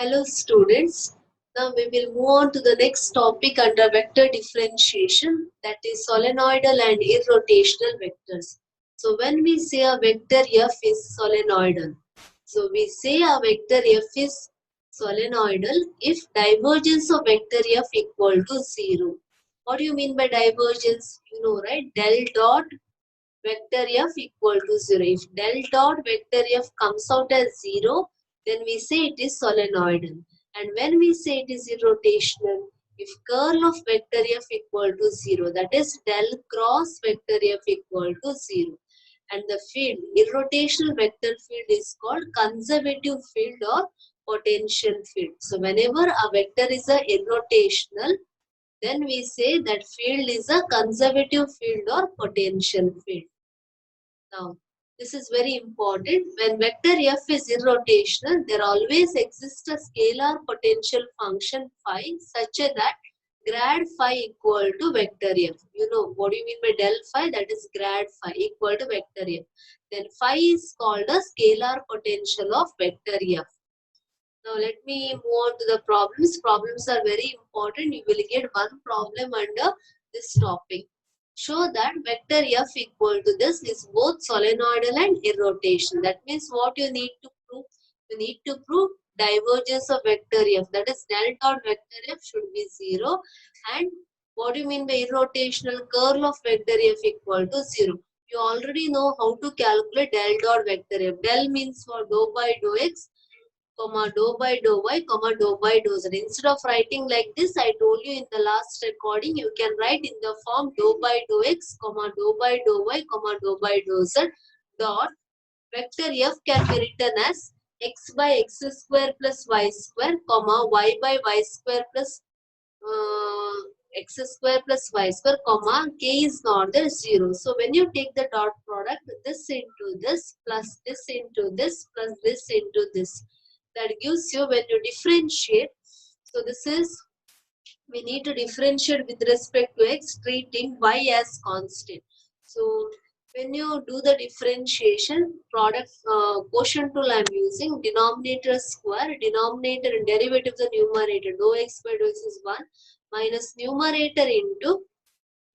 Hello students. Now we will move on to the next topic under vector differentiation, that is solenoidal and irrotational vectors. So when we say a vector f is solenoidal, so we say a vector f is solenoidal if divergence of vector f equal to 0. What do you mean by divergence? You know, right? Del dot vector f equal to 0. If del dot vector f comes out as 0, then we say it is solenoidal. And when we say it is irrotational, if curl of vector f equal to 0, that is del cross vector f equal to 0. And the field, irrotational vector field, is called conservative field or potential field. So whenever a vector is a irrotational, then we say that field is a conservative field or potential field. Now, this is very important. When vector f is irrotational, there always exists a scalar potential function phi such that grad phi equal to vector f. You know, what do you mean by del phi? That is grad phi equal to vector f. Then phi is called a scalar potential of vector f. Now, let me move on to the problems. Problems are very important. You will get one problem under this topic. Show that vector f equal to this is both solenoidal and irrotational. That means what you need to prove? You need to prove divergence of vector f. That is del dot vector f should be 0. And what do you mean by irrotational? Curl of vector f equal to 0. You already know how to calculate del dot vector f. Del means for dou by dou x, comma dou by dou y, comma dou by dou z. Instead of writing like this, I told you in the last recording, you can write in the form dou by dou x, comma dou by dou y, comma dou by dou z dot vector f can be written as x by x square plus y square, comma y by y square plus x square plus y square, comma k is not there, 0. So when you take the dot product, this into this plus this into this plus this into this, that gives you when you differentiate. So this is, we need to differentiate with respect to x, treating y as constant. So when you do the differentiation, product quotient rule I am using, denominator square, denominator and derivative of the numerator, dou x by dou x is 1 minus numerator into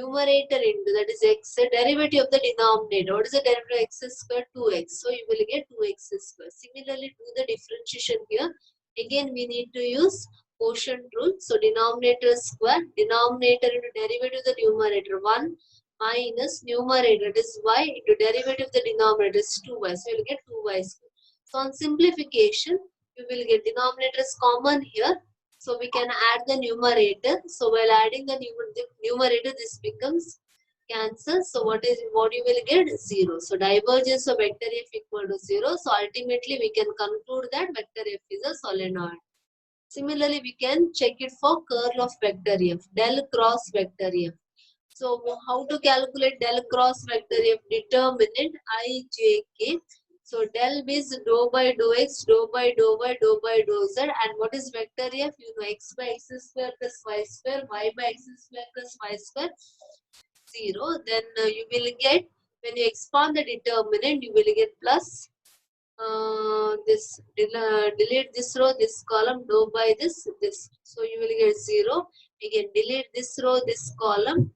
that is x, derivative of the denominator. What is the derivative of x square? 2x. So you will get 2x square. Similarly, do the differentiation here. Again, we need to use quotient rule. So denominator square, denominator into derivative of the numerator 1 minus numerator, that is y, into derivative of the denominator is 2y. So you will get 2y square. So on simplification, you will get denominator is common here. So we can add the numerator. So while adding the numerator, this becomes cancel. So what you will get? 0. So divergence of vector f equal to 0. So ultimately we can conclude that vector f is a solenoid. Similarly, we can check it for curl of vector f, del cross vector f. So how to calculate del cross vector f? Determinant I, j, k. So del is dou by dou x, dou by dou y, dou by dou z. And what is vector f? You know, x by x square plus y square, y by x square plus y square, 0. Then you will get, when you expand the determinant, you will get plus delete this row, this column, dou by this. So you will get 0. Again, delete this row, this column.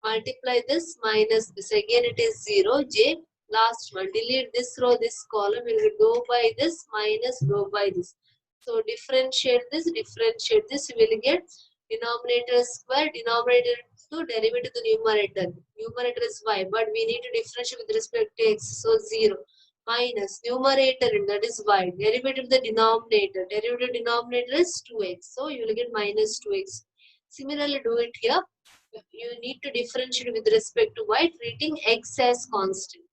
Multiply this minus this, again it is 0. J, last one, delete this row, this column, will be dou by this minus dou by this. So differentiate this, you will get denominator square, denominator to derivative of the numerator is y, but we need to differentiate with respect to x, so 0 minus numerator, that is y, derivative of the denominator is 2x, so you will get minus 2x. Similarly, do it here. You need to differentiate with respect to y, treating x as constant.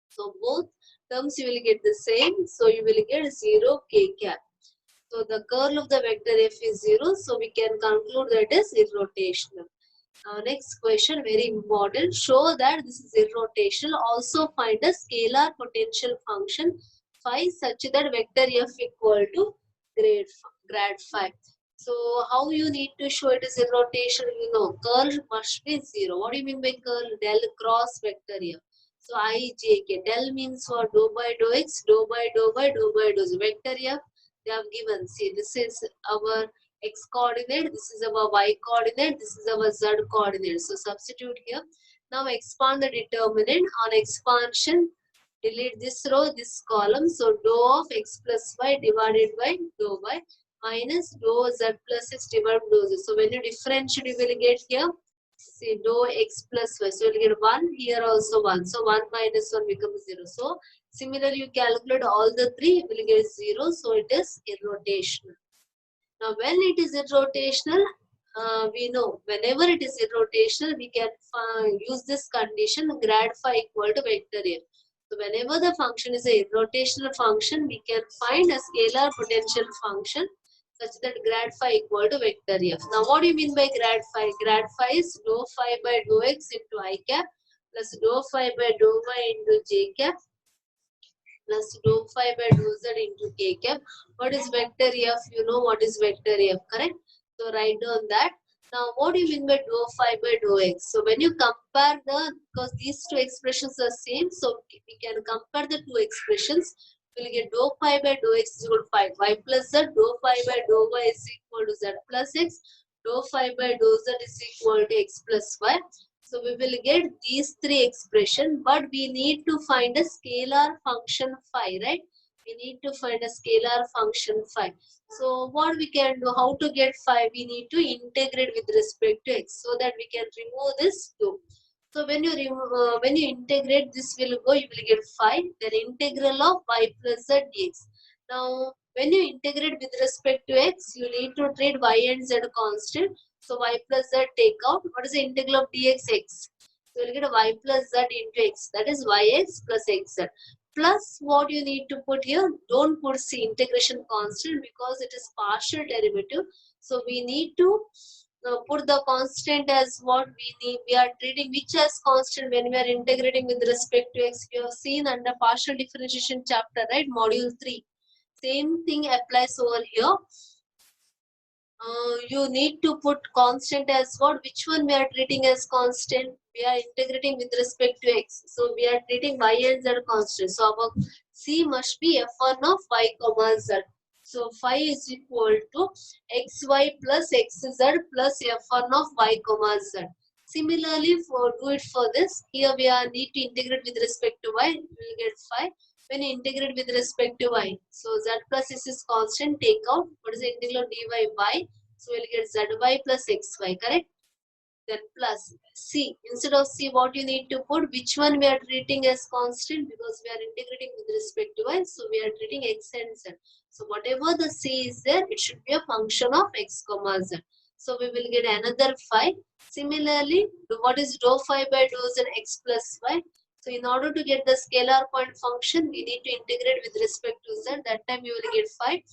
So both terms you will get the same. So you will get 0 k cap. So the curl of the vector f is 0. So we can conclude that is irrotational. Next question, very important. Show that this is irrotational. Also find a scalar potential function phi such that vector f equal to grad phi. So how you need to show it is irrotational? You know, curl must be 0. What do you mean by curl? Del cross vector f. So I, j, k. Del means for dou by dou x, dou by dou y, dou by dou z. Vector f, they have given. See, this is our x coordinate, this is our y coordinate, this is our z coordinate. So substitute here. Now expand the determinant. On expansion, delete this row, this column. So dou of x plus y divided by dou y minus dou z plus x divided by dou z. So when you differentiate, you will get here, see, dou x plus y. So you will get 1, here also 1. So 1 minus 1 becomes 0. So similarly, you calculate all the three, you will get 0. So it is irrotational. Now when it is irrotational, we know whenever it is irrotational, we can use this condition grad phi equal to vector f. So whenever the function is a irrotational function, we can find a scalar potential function such that grad phi equal to vector f. Now what do you mean by grad phi? Grad phi is dou phi by dou x into I cap plus dou phi by dou y into j cap plus dou phi by dou z into k cap. What is vector f? You know what is vector f, correct? So write down that. Now what do you mean by dou phi by dou x? So when you compare because these two expressions are same, so we can compare the two expressions. We'll get dou phi by dou x is equal to 5 y plus z, dou phi by dou y is equal to z plus x, dou phi by dou z is equal to x plus y. So we will get these three expressions, but we need to find a scalar function phi, right? We need to find a scalar function phi. So what we can do, how to get phi? We need to integrate with respect to x so that we can remove this 2. So when you integrate, this will go, you will get phi, then integral of y plus z dx. Now when you integrate with respect to x, you need to treat y and z constant. So y plus z take out. What is the integral of dx x? So you will get y plus z into x. That is yx plus xz. Plus what you need to put here, don't put c integration constant because it is partial derivative. So we need to put the constant as what we need. We are treating which as constant when we are integrating with respect to x. We have seen under partial differentiation chapter, right? Module 3. Same thing applies over here. You need to put constant as what? Which one we are treating as constant? We are integrating with respect to x. So we are treating y and z constant. So our c must be f1 of y comma z. So phi is equal to xy plus xz plus f1 of y comma z. Similarly, do it for this. Here we are need to integrate with respect to y. We will get phi. When you integrate with respect to y, so z plus x is constant, take out. What is the integral of dy y? So we'll get zy plus xy, correct? Then plus c. Instead of c, what you need to put? Which one we are treating as constant? Because we are integrating with respect to y, so we are treating x and z. So whatever the c is there, it should be a function of x comma z. So we will get another phi. Similarly, what is dou phi by dou z x plus y? So in order to get the scalar point function, we need to integrate with respect to z. That time you will get phi,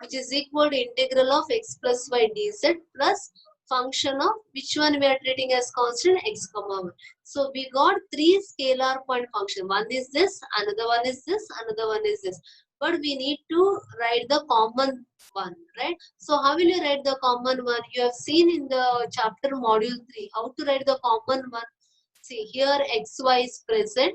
which is equal to integral of x plus y dz plus function of which one we are treating as constant, x comma 1. So we got three scalar point function. One is this, another one is this, another one is this. But we need to write the common one, right? So how will you write the common one? You have seen in the chapter module 3 how to write the common one. See, here xy is present,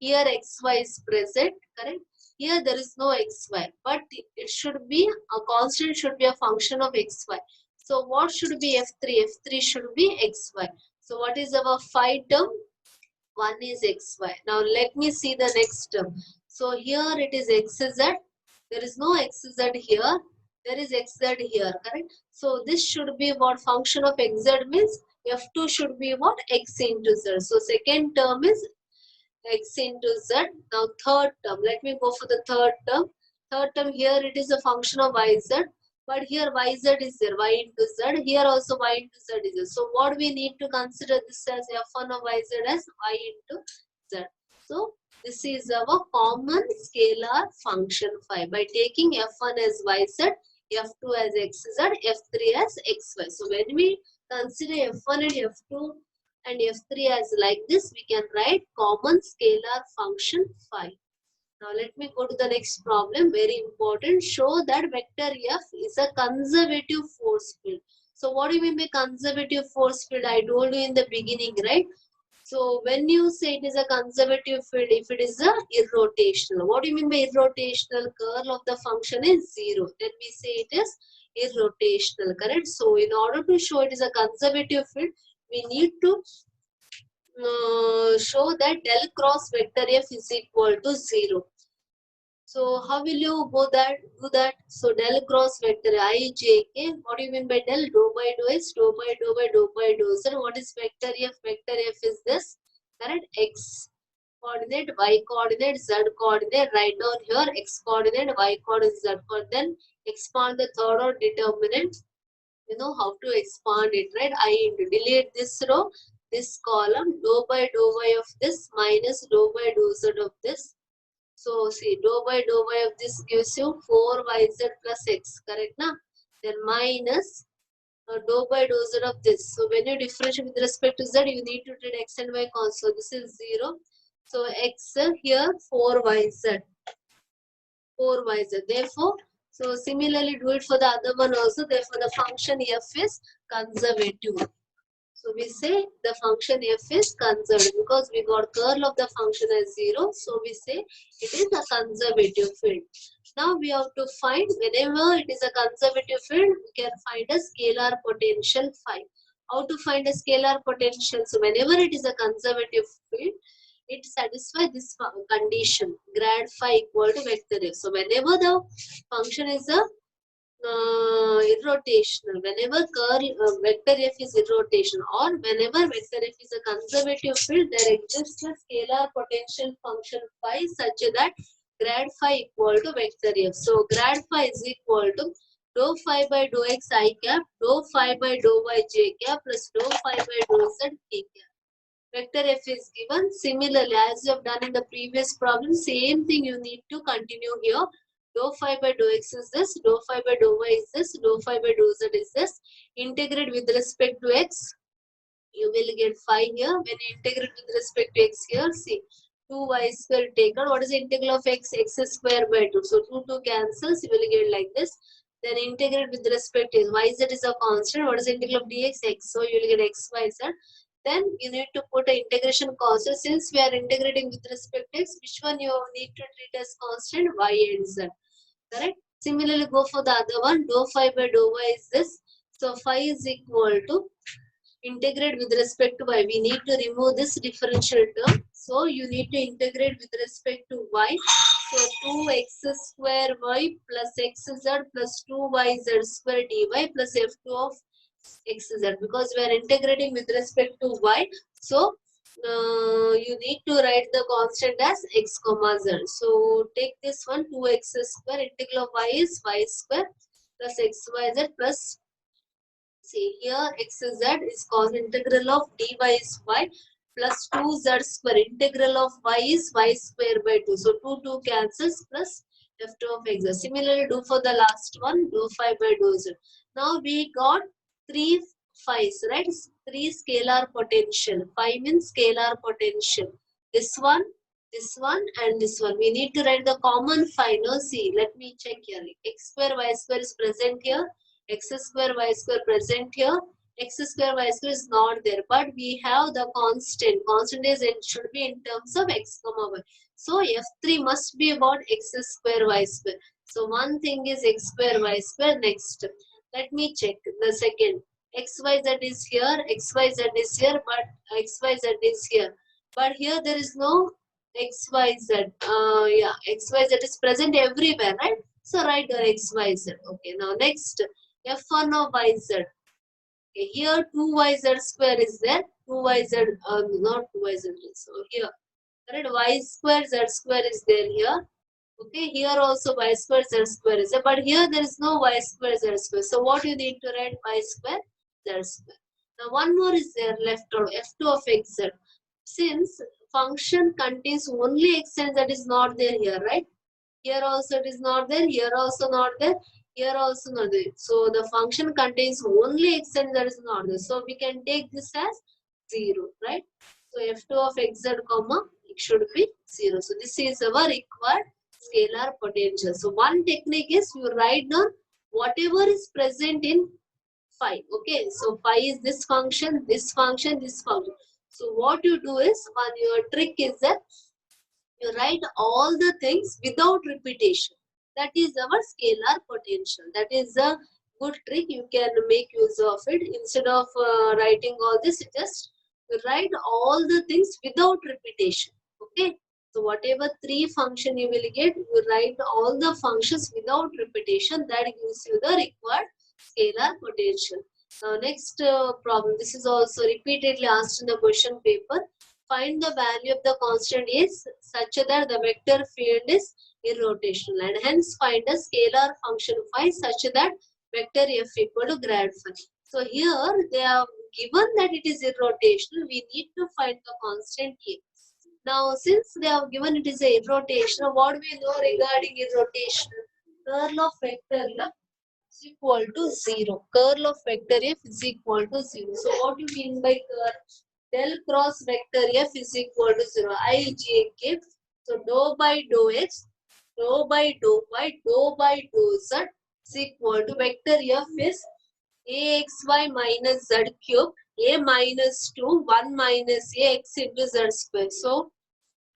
here xy is present, correct? Here there is no xy, but it should be, a constant should be a function of xy. So what should be f3? F3 should be xy. So what is our phi term? 1 is xy. Now let me see the next term. So here it is xz. There is no xz here. There is xz here, correct? So this should be what? Function of xz means f2 should be what? X into z. So second term is x into z. Now third term, let me go for the third term. Third term, here it is a function of yz, but here yz is there, y into z. Here also y into z is there. So what we need to consider this as f1 of yz as y into z. So this is our common scalar function phi. By taking f1 as yz, f2 as xz, f3 as xy. So when we consider f1 and f2 and f3 as like this, we can write common scalar function phi. Now let me go to the next problem. Very important. Show that vector f is a conservative force field. So what do you mean by conservative force field? I told you in the beginning, right? So when you say it is a conservative field, if it is a irrotational, what do you mean by irrotational? Curl of the function is 0. Then we say it is irrotational, correct? So in order to show it is a conservative field, we need to show that del cross vector f is equal to 0. So how will you do that? So del cross vector I j k. What do you mean by del? Dou by dou x, dou by dou by dou by dou z. What is vector f? Vector f is this, correct? X coordinate, y coordinate, z coordinate. Write down here x coordinate, y coordinate, z coordinate. Then expand the third order determinant. You know how to expand it, right? I delete this row, this column. Dou by dou y of this minus dou by dou z of this. So see, dou by of this gives you 4yz plus x, correct na? Then minus dou by dou z of this. So when you differentiate with respect to z, you need to treat x and y constant. So this is 0. So x here 4yz. 4yz. Therefore, so similarly do it for the other one also. Therefore, the function f is conservative. So we say the function f is conservative because we got curl of the function as 0. So we say it is a conservative field. Now we have to find, whenever it is a conservative field, we can find a scalar potential phi. How to find a scalar potential? So whenever it is a conservative field, it satisfies this condition, grad phi equal to vector f. So whenever the function is a irrotational, whenever curl vector f is irrotational, or whenever vector f is a conservative field, there exists a scalar potential function phi such that grad phi equal to vector f. So grad phi is equal to dou phi by dou x I cap, dou phi by dou y j cap plus dou phi by dou z k cap. Vector f is given. Similarly, as you have done in the previous problem, same thing you need to continue here. Dou phi by dou x is this, dou phi by dou y is this, dou phi by dou z is this. Integrate with respect to x, you will get phi here. When you integrate with respect to x here, see, 2y square taken. What is the integral of x? X square by 2. So 2 cancels, you will get like this. Then integrate with respect to y z is a constant. What is the integral of dx? X. So you will get x, y, z. Then you need to put an integration constant. Since we are integrating with respect to x, which one you need to treat as constant? Y and z. Correct? Similarly, go for the other one. Dou phi by dou y is this. So phi is equal to integrate with respect to y. We need to remove this differential term. So you need to integrate with respect to y. So 2x square y plus xz plus 2yz square dy plus f2 of xz, because we are integrating with respect to y. So you need to write the constant as x comma z. So take this one, 2x square, integral of y is y square plus xyz plus, see here xz is called integral of dy is y plus 2z square, integral of y is y square by 2. So 2 cancels plus f2 of x. Similarly do for the last one, dou phi by dou z. Now we got 3 phi's, right? 3 scalar potential. Phi means scalar potential. This one, and this one. We need to write the common phi. No, see, let me check here. X square y square is present here. X square y square present here. X square y square is not there, but we have the constant. Constant is should be in terms of x comma y. So f3 must be about x square y square. So one thing is x square y square. Next, let me check the second. XYZ is here, XYZ is here, but XYZ is here. But here there is no XYZ. Yeah, XYZ is present everywhere, right? So write your XYZ. Okay, now next, F1 of YZ. Okay, here 2YZ square is there. 2YZ, not 2YZ. So here, correct? Y square, Z square is there here. Okay, here also y square z square is there, but here there is no y square z square. So what you need to write? Y square z square. Now one more is there left out, f2 of xz. Since function contains only xz, that is not there here, right? Here also it is not there, here also not there, here also not there. So the function contains only xz, that is not there. So we can take this as 0, right? So f2 of xz comma, it should be 0. So this is our required scalar potential. So one technique is you write down whatever is present in phi. Okay, so phi is this function, this function, this function. So what you do is, one your trick is that you write all the things without repetition. That is our scalar potential. That is a good trick. You can make use of it. Instead of writing all this, you just write all the things without repetition. Okay. So whatever three function you will get, you write all the functions without repetition. That gives you the required scalar potential. Now next problem. This is also repeatedly asked in the question paper. Find the value of the constant is such that the vector field is irrotational, and hence find a scalar function phi such that vector f equal to grad phi. So here they have given that it is irrotational. We need to find the constant a. Now since they have given it is a irrotational, what we know regarding irrotational? Curl of vector f is equal to 0. Curl of vector f is equal to 0. So what do you mean by curl? Del cross vector f is equal to 0. I, j, k. So dou by dou x, dou by dou y, dou by dou z is equal to vector f is axy minus z cube, a minus 2, 1 minus a x into z square. So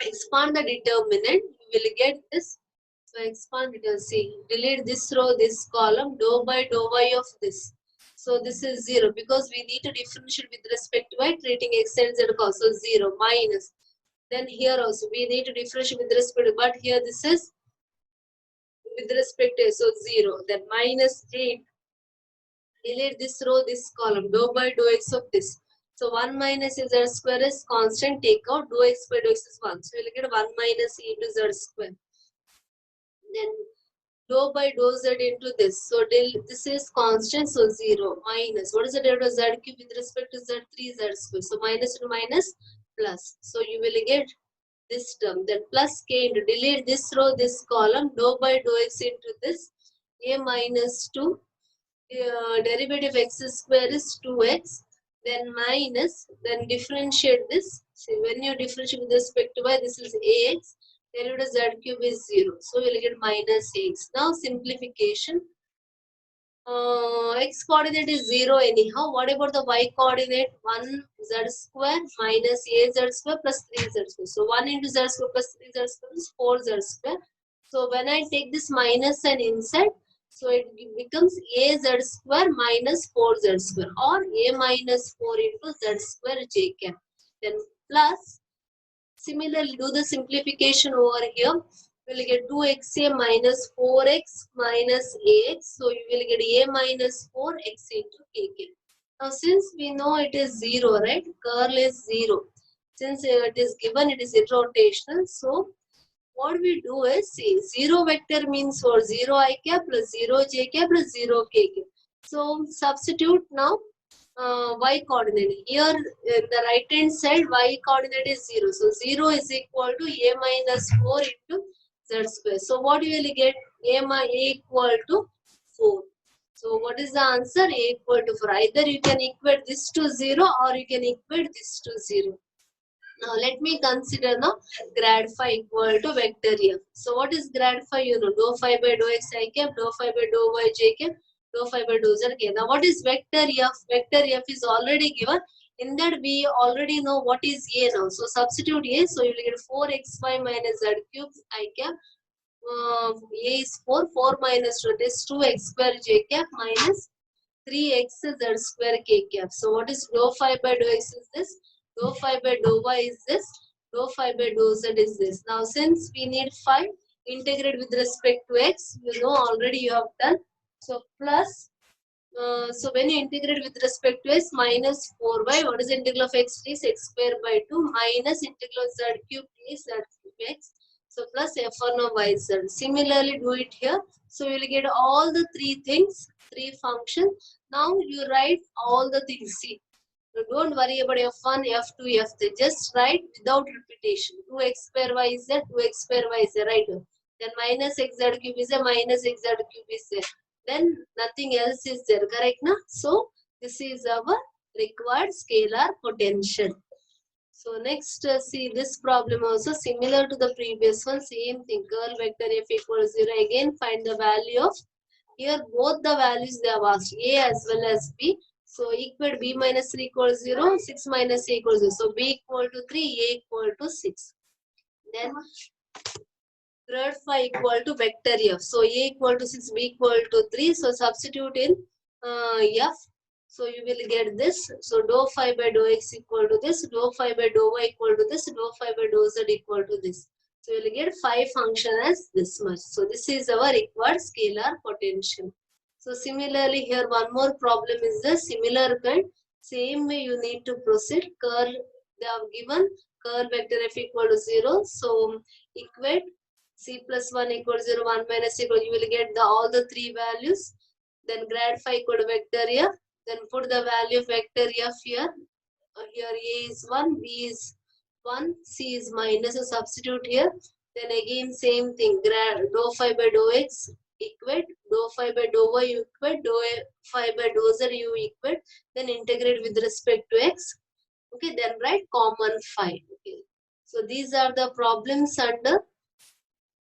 expand the determinant, you will get this. So expand it, see, delete this row, this column, dou by dou y of this. So this is 0 because we need to differentiate with respect to y, treating x and z cos. So 0 minus. Then here also we need to differentiate with respect to, but here this is with respect to, so 0. Then minus 8. Delete this row, this column, dou by dou x of this. So 1 minus z square is constant, take out, dou x by dou x is 1. So you will get 1 minus e into z square. Then dou by dou z into this. So this is constant, so 0 minus. What is the derivative of z cube with respect to z? 3z square. So minus into minus plus. So you will get this term. Then plus k into, delete this row, this column, dou by dou x into this. A minus 2. Derivative x square is 2x. Then minus. Then differentiate this. See, when you differentiate with respect to y, this is ax. Derivative z cube is 0. So we will get minus x. Now simplification. X coordinate is 0 anyhow. What about the y coordinate? 1 z square minus a z square plus 3 z square. So 1 into z square plus 3 z square is 4 z square. So when I take this minus and inside, so it becomes a z square minus 4 z square, or a minus 4 into z square j cap. Then plus. Similarly, do the simplification over here. You will get 2xa minus 4x minus ax. So you will get a minus 4x into kk. Now since we know it is 0, right? Curl is 0. Since it is given, it is irrotational. So what we do is, see, 0 vector means for 0 I cap plus 0 j cap plus 0 k cap. So substitute now y coordinate. Here in the right hand side, y coordinate is 0. So 0 is equal to a minus 4 into z square. So what you will get? A equal to 4. So what is the answer? A equal to 4. Either you can equate this to 0 or you can equate this to 0. Now let me consider now grad phi equal to vector f. So what is grad phi? You know, dou phi by dou x I cap, dou phi by dou y j cap, dou phi by dou z k. Now what is vector f? Vector f is already given. In that we already know what is a now. So substitute a. So you will get 4xy minus z cube I cap. A is 4. 4 minus 2 is 2x square j cap minus 3x z square k cap. So what is dou phi by dou x is this? Dou phi by dou y is this. Dou phi by dou z is this. Now since we need phi, integrate with respect to x. You know already you have done. So plus. So when you integrate with respect to x, minus 4y. What is the integral of x is x square by 2 minus integral of z cube is z cube x. So plus f1 of yz. Similarly do it here. So you will get all the three things, three functions. Now you write all the things. See. So don't worry about f1, f2, f3. Just write without repetition. 2x square y is there, 2x square y is there, right? Then minus xz cube is there, minus xz cube is there. Then nothing else is there, correct? Na? So this is our required scalar potential. So next, see this problem also similar to the previous one. Same thing. Curl vector f equals 0. Again find the value of, here both the values they have asked, a as well as b. So equate b minus 3 equals 0, 6 minus a equals 0. So b equal to 3, a equal to 6. Then grad phi equal to vector f. So a equal to 6, b equal to 3. So substitute in f. So you will get this. So dou phi by dou x equal to this, dou phi by dou y equal to this, dou phi by dou z equal to this. So you will get phi function as this much. So this is our required scalar potential. So similarly here one more problem is the similar kind. Same way you need to proceed. Curl, they have given curl vector f equal to 0. So equate c plus 1 equals 0, 1 minus equal, you will get all the three values. Then grad phi equal to vector f. Then put the value of vector f here. Here a is 1, b is 1, c is minus, so substitute here. Then again same thing, dou phi by dou x equate, dou phi by dou y you equate, dou phi by dou z you equate, then integrate with respect to x. Okay, then write common phi. Okay. So these are the problems under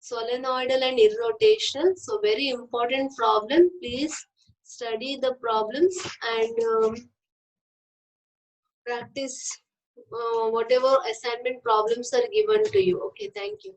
solenoidal and irrotational. So very important problem. Please study the problems and practice whatever assignment problems are given to you. Okay, thank you.